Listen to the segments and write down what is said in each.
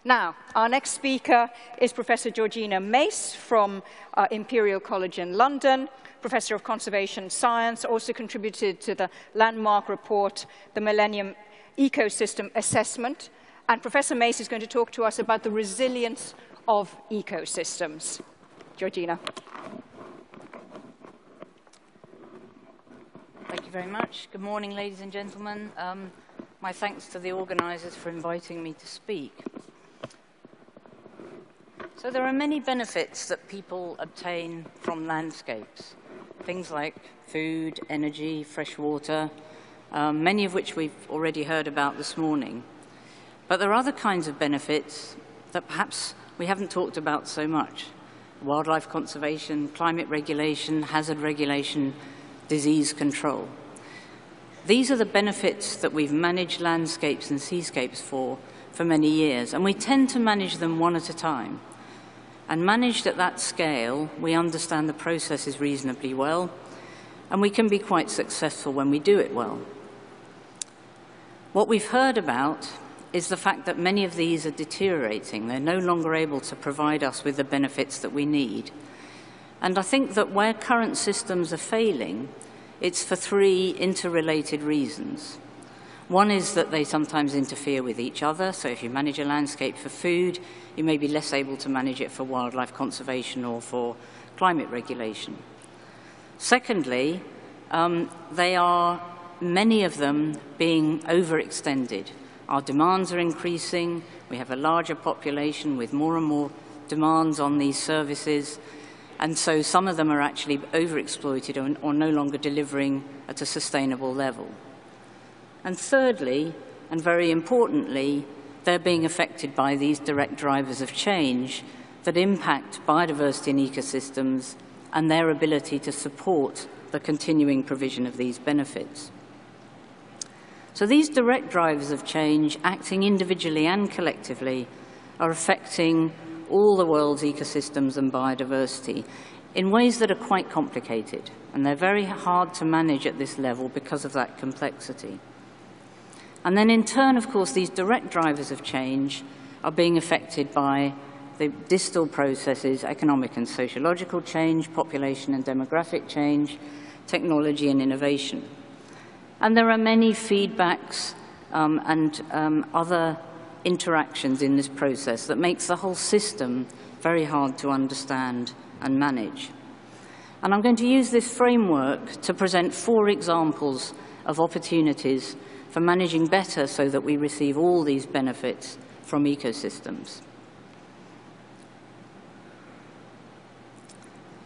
Now, our next speaker is Professor Georgina Mace from Imperial College in London, Professor of Conservation Science, also contributed to the landmark report, the Millennium Ecosystem Assessment. And Professor Mace is going to talk to us about the resilience of ecosystems. Georgina. Thank you very much. Good morning, ladies and gentlemen. My thanks to the organizers for inviting me to speak. So there are many benefits that people obtain from landscapes. Things like food, energy, fresh water, many of which we've already heard about this morning. But there are other kinds of benefits that perhaps we haven't talked about so much. Wildlife conservation, climate regulation, hazard regulation, disease control. These are the benefits that we've managed landscapes and seascapes for many years, and we tend to manage them one at a time. And managed at that scale, we understand the processes reasonably well, and we can be quite successful when we do it well. What we've heard about is the fact that many of these are deteriorating. They're no longer able to provide us with the benefits that we need. And I think that where current systems are failing, it's for three interrelated reasons. One is that they sometimes interfere with each other. So if you manage a landscape for food, you may be less able to manage it for wildlife conservation or for climate regulation. Secondly, many of them being overextended. Our demands are increasing. We have a larger population with more and more demands on these services. And so some of them are actually overexploited or no longer delivering at a sustainable level. And thirdly, and very importantly, they're being affected by these direct drivers of change that impact biodiversity and ecosystems and their ability to support the continuing provision of these benefits. So these direct drivers of change, acting individually and collectively, are affecting all the world's ecosystems and biodiversity in ways that are quite complicated, and they're very hard to manage at this level because of that complexity. And then in turn, of course, these direct drivers of change are being affected by the distal processes, economic and sociological change, population and demographic change, technology and innovation. And there are many feedbacks and other interactions in this process that makes the whole system very hard to understand and manage. And I'm going to use this framework to present 4 examples of opportunities for managing better so that we receive all these benefits from ecosystems.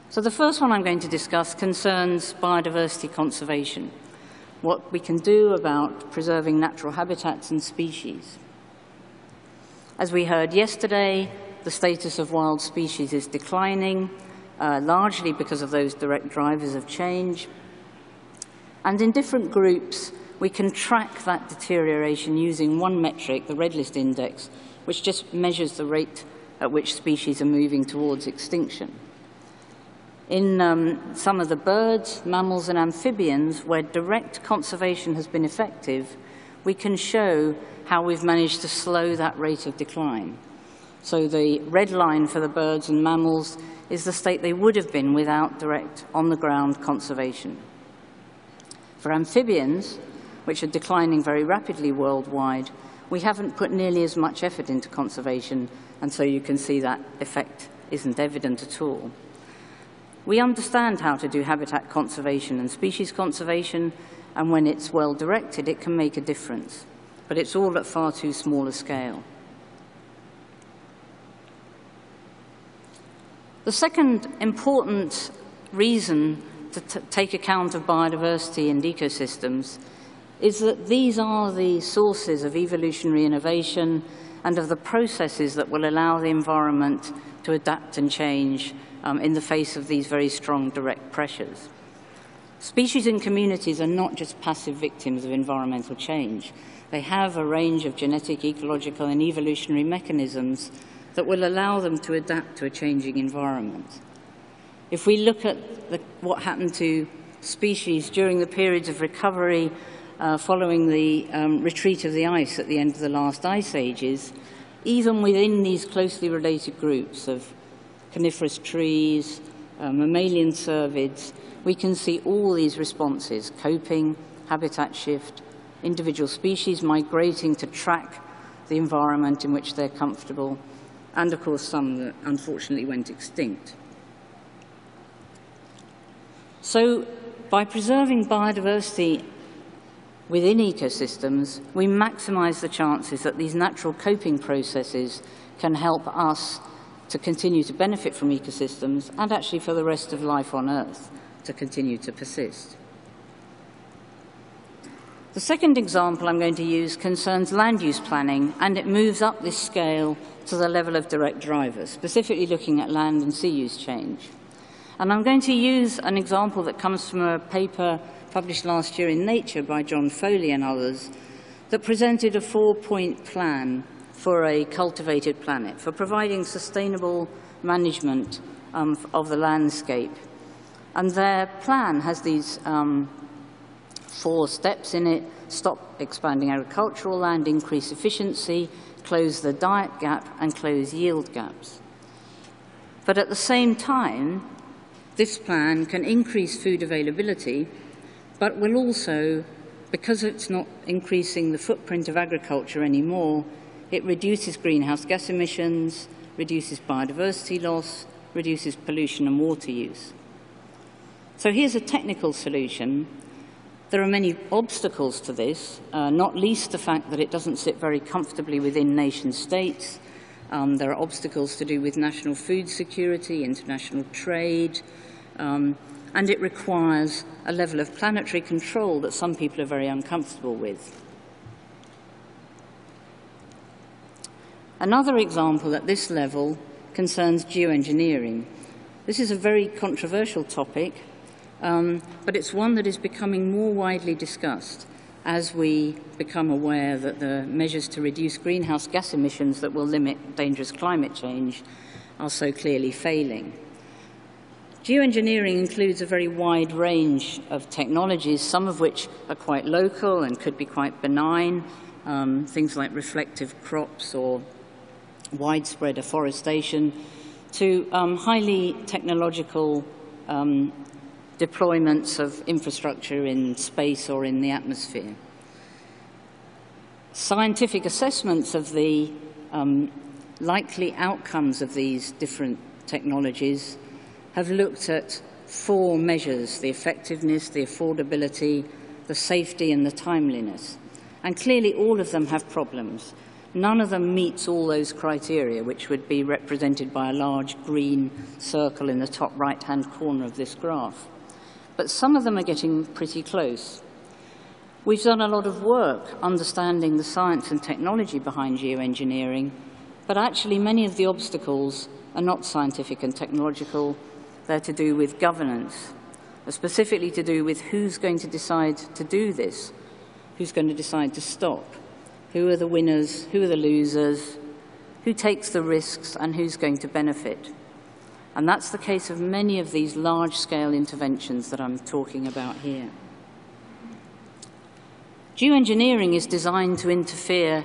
So the first one I'm going to discuss concerns biodiversity conservation, what we can do about preserving natural habitats and species. As we heard yesterday, the status of wild species is declining, largely because of those direct drivers of change. And in different groups, we can track that deterioration using one metric, the Red List Index, which just measures the rate at which species are moving towards extinction. In some of the birds, mammals, and amphibians, where direct conservation has been effective, we can show how we've managed to slow that rate of decline. So the red line for the birds and mammals is the state they would have been without direct on-the-ground conservation. For amphibians, which are declining very rapidly worldwide, we haven't put nearly as much effort into conservation, and so you can see that effect isn't evident at all. We understand how to do habitat conservation and species conservation, and when it's well directed, it can make a difference. But it's all at far too small a scale. The second important reason to take account of biodiversity and ecosystems is that these are the sources of evolutionary innovation and of the processes that will allow the environment to adapt and change in the face of these very strong direct pressures. Species and communities are not just passive victims of environmental change. They have a range of genetic, ecological, and evolutionary mechanisms that will allow them to adapt to a changing environment. If we look at what happened to species during the periods of recovery following the retreat of the ice at the end of the last ice ages, even within these closely related groups of coniferous trees, mammalian cervids, we can see all these responses: coping, habitat shift, individual species migrating to track the environment in which they're comfortable, and of course some that unfortunately went extinct. So by preserving biodiversity within ecosystems, we maximize the chances that these natural coping processes can help us to continue to benefit from ecosystems, and actually for the rest of life on Earth to continue to persist. The second example I'm going to use concerns land use planning, and it moves up this scale to the level of direct drivers, specifically looking at land and sea use change. And I'm going to use an example that comes from a paper published last year in Nature by John Foley and others that presented a 4-point plan for a cultivated planet, for providing sustainable management of the landscape. And their plan has these 4 steps in it: stop expanding agricultural land, increase efficiency, close the diet gap, and close yield gaps. But at the same time, this plan can increase food availability, but will also, because it's not increasing the footprint of agriculture anymore, it reduces greenhouse gas emissions, reduces biodiversity loss, reduces pollution and water use. So here's a technical solution. There are many obstacles to this, not least the fact that it doesn't sit very comfortably within nation states. There are obstacles to do with national food security, international trade, and it requires a level of planetary control that some people are very uncomfortable with. Another example at this level concerns geoengineering. This is a very controversial topic, but it's one that is becoming more widely discussed as we become aware that the measures to reduce greenhouse gas emissions that will limit dangerous climate change are so clearly failing. Geoengineering includes a very wide range of technologies, some of which are quite local and could be quite benign, things like reflective crops or widespread afforestation, to highly technological deployments of infrastructure in space or in the atmosphere. Scientific assessments of the likely outcomes of these different technologies have looked at 4 measures: the effectiveness, the affordability, the safety, and the timeliness. And clearly all of them have problems. None of them meets all those criteria, which would be represented by a large green circle in the top right-hand corner of this graph. But some of them are getting pretty close. We've done a lot of work understanding the science and technology behind geoengineering, but actually many of the obstacles are not scientific and technological. They're to do with governance, specifically to do with who's going to decide to do this, who's going to decide to stop, who are the winners, who are the losers, who takes the risks, and who's going to benefit. And that's the case of many of these large-scale interventions that I'm talking about here. Geoengineering is designed to interfere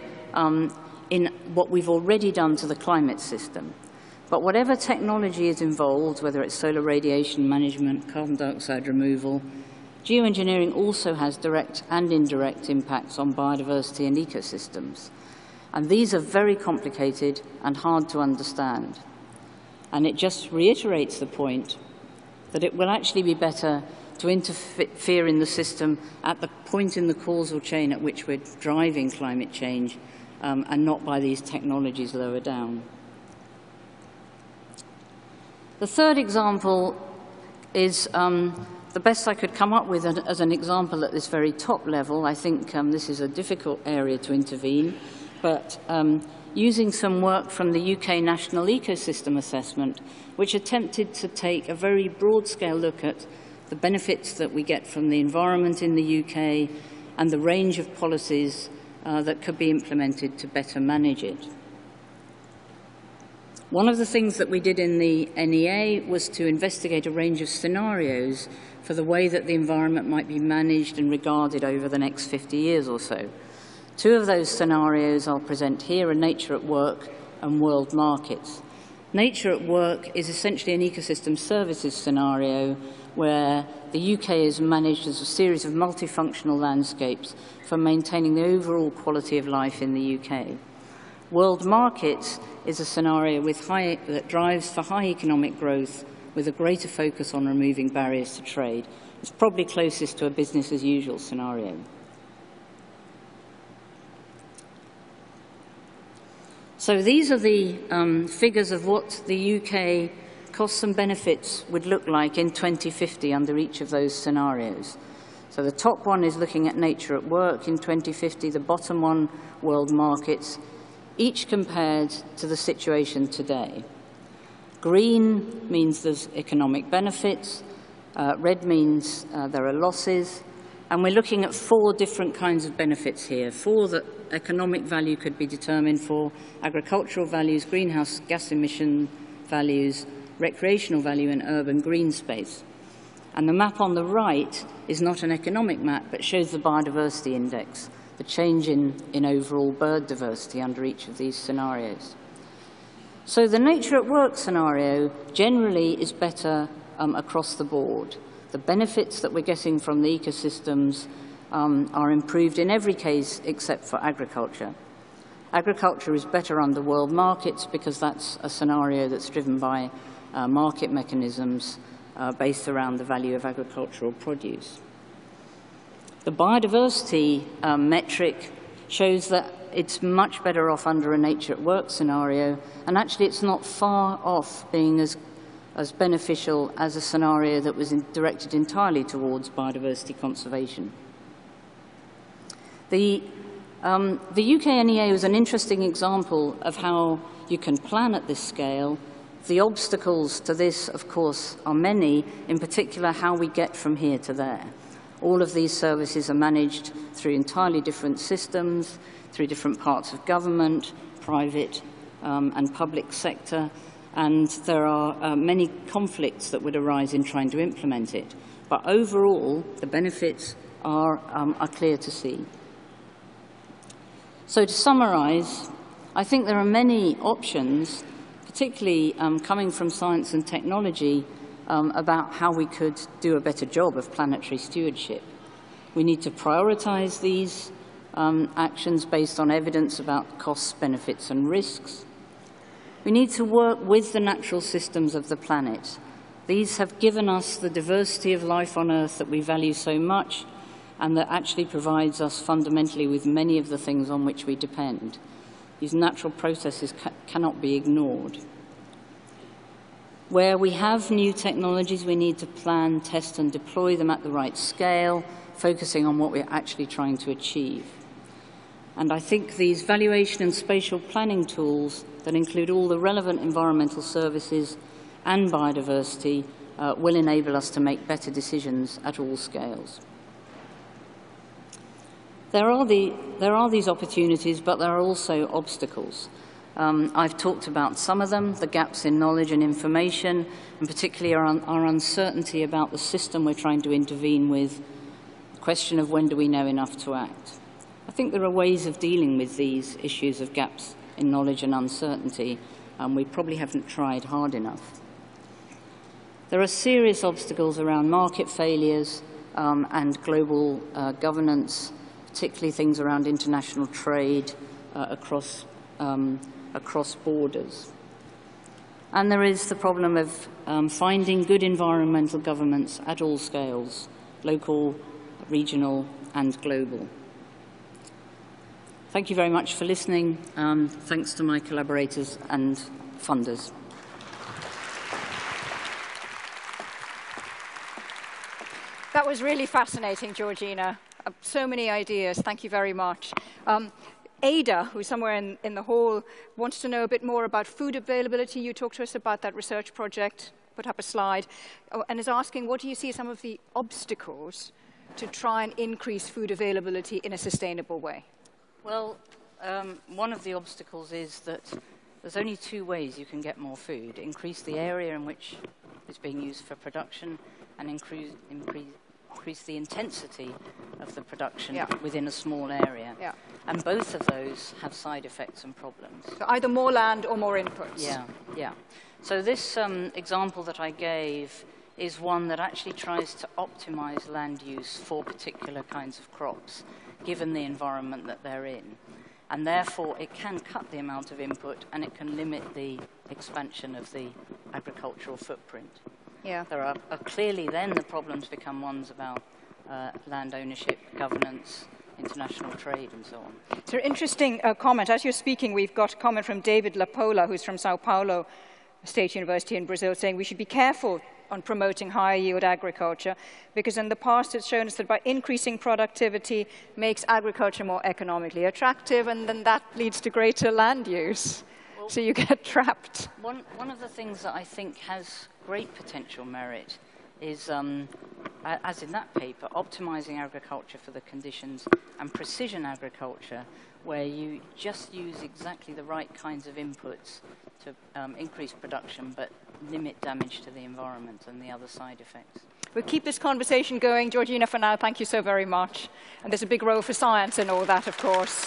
in what we've already done to the climate system. But whatever technology is involved, whether it's solar radiation management, carbon dioxide removal, geoengineering also has direct and indirect impacts on biodiversity and ecosystems. And these are very complicated and hard to understand. And it just reiterates the point that it will actually be better to interfere in the system at the point in the causal chain at which we're driving climate change, and not by these technologies lower down. The third example is the best I could come up with as an example at this very top level. I think this is a difficult area to intervene, but using some work from the UK National Ecosystem Assessment, which attempted to take a very broad-scale look at the benefits that we get from the environment in the UK and the range of policies that could be implemented to better manage it. One of the things that we did in the NEA was to investigate a range of scenarios for the way that the environment might be managed and regarded over the next 50 years or so. Two of those scenarios I'll present here are nature at work and world markets. Nature at work is essentially an ecosystem services scenario where the UK is managed as a series of multifunctional landscapes for maintaining the overall quality of life in the UK. World markets is a scenario that drives for high economic growth with a greater focus on removing barriers to trade. It's probably closest to a business as usual scenario. So these are the figures of what the UK costs and benefits would look like in 2050 under each of those scenarios. So the top one is looking at nature at work in 2050, the bottom one, world markets, each compared to the situation today. Green means there's economic benefits, red means there are losses, and we're looking at 4 different kinds of benefits here. 4 that economic value could be determined for, agricultural values, greenhouse gas emission values, recreational value, and urban green space. And the map on the right is not an economic map, but shows the biodiversity index, the change in overall bird diversity under each of these scenarios. So the nature at work scenario generally is better across the board. The benefits that we're getting from the ecosystems are improved in every case except for agriculture. Agriculture is better under world markets because that's a scenario that's driven by market mechanisms based around the value of agricultural produce. The biodiversity metric shows that it's much better off under a nature at work scenario, and actually it's not far off being as beneficial as a scenario that was directed entirely towards biodiversity conservation. The UK NEA was an interesting example of how you can plan at this scale. The obstacles to this, of course, are many, in particular how we get from here to there. All of these services are managed through entirely different systems, through different parts of government, private and public sector, and there are many conflicts that would arise in trying to implement it. But overall, the benefits are clear to see. So to summarize, I think there are many options, particularly coming from science and technology, about how we could do a better job of planetary stewardship. We need to prioritize these actions based on evidence about costs, benefits, and risks. We need to work with the natural systems of the planet. These have given us the diversity of life on Earth that we value so much, and that actually provides us fundamentally with many of the things on which we depend. These natural processes cannot be ignored. Where we have new technologies, we need to plan, test, and deploy them at the right scale, focusing on what we're actually trying to achieve. And I think these valuation and spatial planning tools that include all the relevant environmental services and biodiversity will enable us to make better decisions at all scales. There are these opportunities, but there are also obstacles. I've talked about some of them, the gaps in knowledge and information, and particularly our uncertainty about the system we're trying to intervene with, the question of when do we know enough to act. I think there are ways of dealing with these issues of gaps in knowledge and uncertainty, and we probably haven't tried hard enough. There are serious obstacles around market failures and global governance, particularly things around international trade across borders. And there is the problem of finding good environmental governments at all scales, local, regional, and global. Thank you very much for listening. Thanks to my collaborators and funders. That was really fascinating, Georgina. So many ideas. Thank you very much. Ada, who's somewhere in the hall, wants to know a bit more about food availability. You talked to us about that research project, put up a slide, and is asking, what do you see as some of the obstacles to try and increase food availability in a sustainable way? Well, one of the obstacles is that there's only 2 ways you can get more food. Increase the area in which it's being used for production, and increase the intensity of the production within a small area. And both of those have side effects and problems. So either more land or more inputs. Yeah, yeah. So this example that I gave is one that actually tries to optimize land use for particular kinds of crops, given the environment that they're in. And therefore, it can cut the amount of input and it can limit the expansion of the agricultural footprint. Yeah. There are clearly then the problems become ones about land ownership, governance, international trade, and so on. So interesting comment. As you're speaking, we've got a comment from David Lapola, who's from Sao Paulo State University in Brazil, saying we should be careful on promoting higher yield agriculture, because in the past it's shown us that by increasing productivity makes agriculture more economically attractive, and then that leads to greater land use. Well, so you get trapped. One of the things that I think has great potential merit is, as in that paper, optimizing agriculture for the conditions and precision agriculture, where you just use exactly the right kinds of inputs to increase production, but limit damage to the environment and the other side effects. We'll keep this conversation going. Georgina, for now, thank you so very much. And there's a big role for science in all that, of course.